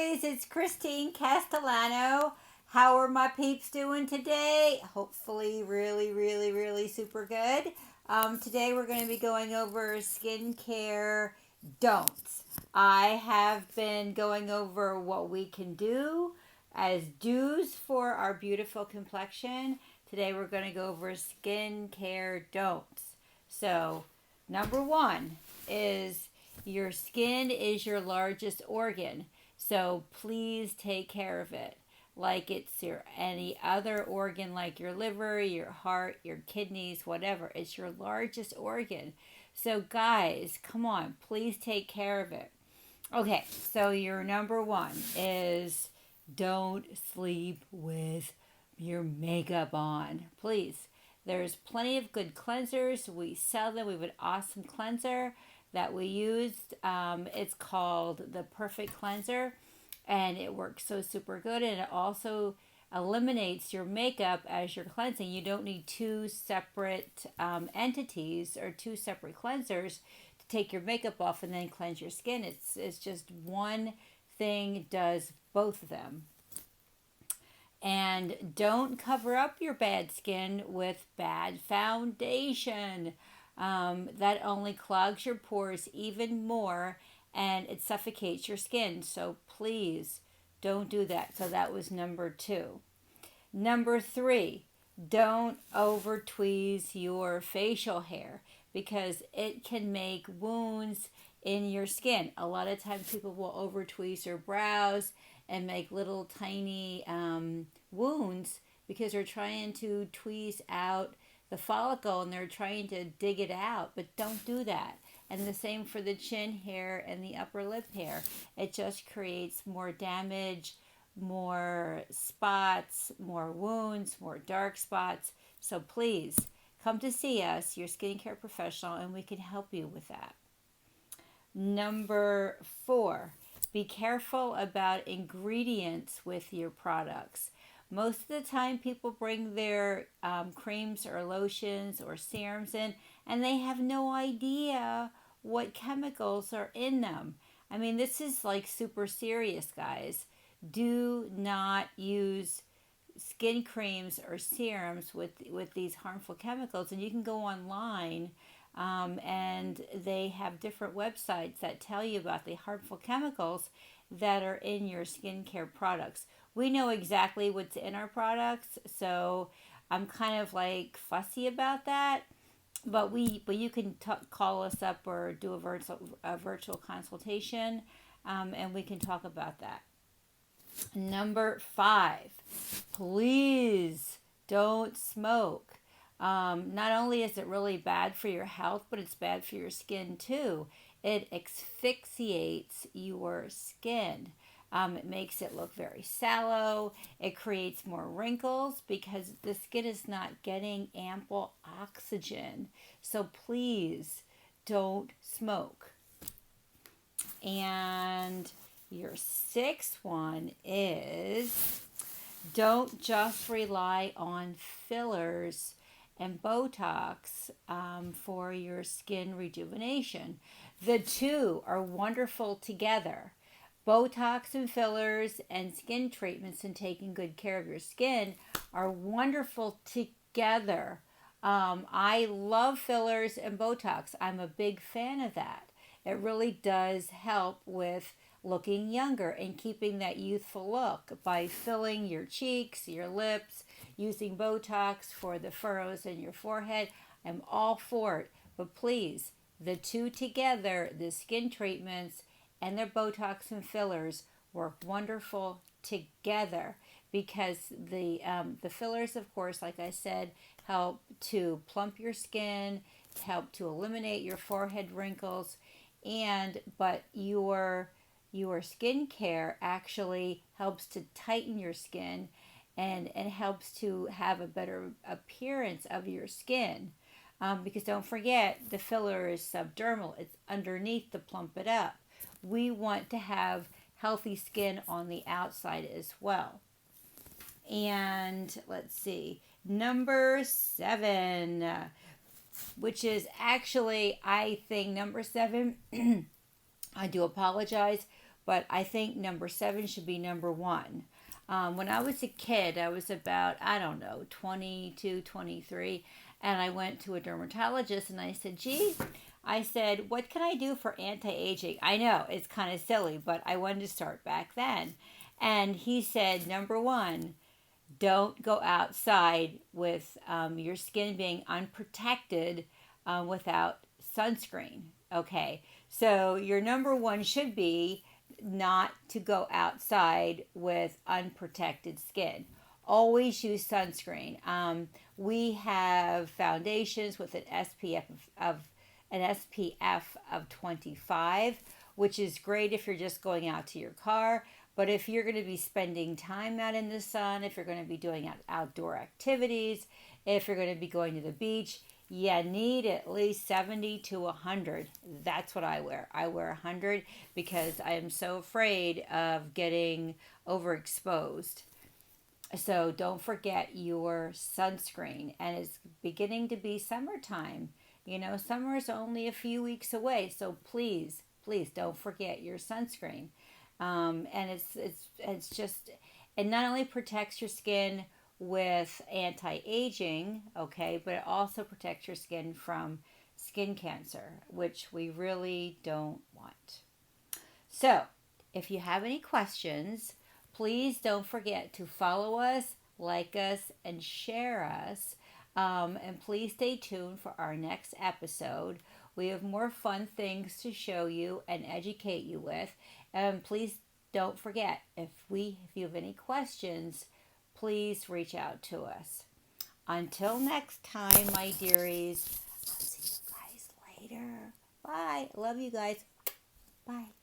guys, it's Christine Castellano. How are my peeps doing today? Hopefully really super good. Today we're going to be going over skincare don'ts. I have been going over what we can do as do's for our beautiful complexion. Today we're going to go over skincare don'ts. So, number one is your skin is your largest organ, so please take care of it like it's your any other organ, like your liver, your heart, your kidneys, whatever. It's your largest organ. So guys, come on, please take care of it. Okay, so your number one is don't sleep with your makeup on. Please. There's plenty of good cleansers. We sell them. We have an awesome cleanser that we used. It's called the Perfect Cleanser, and it works so super good. And it also eliminates your makeup as you're cleansing. You don't need two separate entities or two separate cleansers to take your makeup off and then cleanse your skin. It's just one thing does both of them. And don't cover up your bad skin with bad foundation. That only clogs your pores even more and it suffocates your skin. So please don't do that. So that was number two. Number three, don't over tweeze your facial hair because it can make wounds in your skin. A lot of times people will over tweeze their brows and make little tiny wounds because they're trying to tweeze out the follicle and they're trying to dig it out, but don't do that. And the same for the chin hair and the upper lip hair. It just creates more damage, more spots, more wounds, more dark spots. So please come to see us, your skincare professional, and we can help you with that. Number four, be careful about ingredients with your products. Most of the time people bring their creams or lotions or serums in and they have no idea what chemicals are in them. I mean, this is like super serious, guys. Do not use skin creams or serums with these harmful chemicals. And you can go online and they have different websites that tell you about the harmful chemicals that are in your skincare products. We know exactly what's in our products, so I'm kind of like fussy about that. But you can call us up or do a virtual consultation, and we can talk about that. Number five, please don't smoke. Not only is it really bad for your health, but it's bad for your skin too. It asphyxiates your skin. It makes it look very sallow. It creates more wrinkles because the skin is not getting ample oxygen. So please don't smoke. And your sixth one is don't just rely on fillers and Botox for your skin rejuvenation. The two are wonderful together. Botox and fillers and skin treatments and taking good care of your skin are wonderful together. I love fillers and Botox. I'm a big fan of that. It really does help with looking younger and keeping that youthful look by filling your cheeks, your lips, using Botox for the furrows in your forehead. I'm all for it. But please, the two together, the skin treatments and their Botox and fillers, work wonderful together because the fillers, of course, like I said, help to plump your skin, help to eliminate your forehead wrinkles, but your skincare actually helps to tighten your skin and helps to have a better appearance of your skin. Because don't forget, the filler is subdermal. It's underneath to plump it up. We want to have healthy skin on the outside as well. And let's see, number seven, which is actually, I think, number seven, I do apologize, but I think number 7 should be number 1. When I was a kid, I was about, I don't know, 22, 23, and I went to a dermatologist and I said, gee, I said, what can I do for anti-aging? I know it's kind of silly, but I wanted to start back then. And he said, number 1, don't go outside with your skin being unprotected without sunscreen. Okay, so your number 1 should be not to go outside with unprotected skin. Always use sunscreen. We have foundations with an SPF of 25, which is great if you're just going out to your car. But if you're going to be spending time out in the sun, if you're going to be doing outdoor activities, if you're going to be going to the beach, you need at least 70 to 100. That's what I wear. I wear 100 because I am so afraid of getting overexposed. So don't forget your sunscreen. And it's beginning to be summertime. You know, summer is only a few weeks away. So please, please don't forget your sunscreen. And it's just, it not only protects your skin with anti-aging, okay, but it also protects your skin from skin cancer, which we really don't want. So, if you have any questions, please don't forget to follow us, like us, and share us. And please stay tuned for our next episode. We have more fun things to show you and educate you with. And please don't forget, if you have any questions, please reach out to us. Until next time, my dearies, I'll see you guys later. Bye. Love you guys. Bye.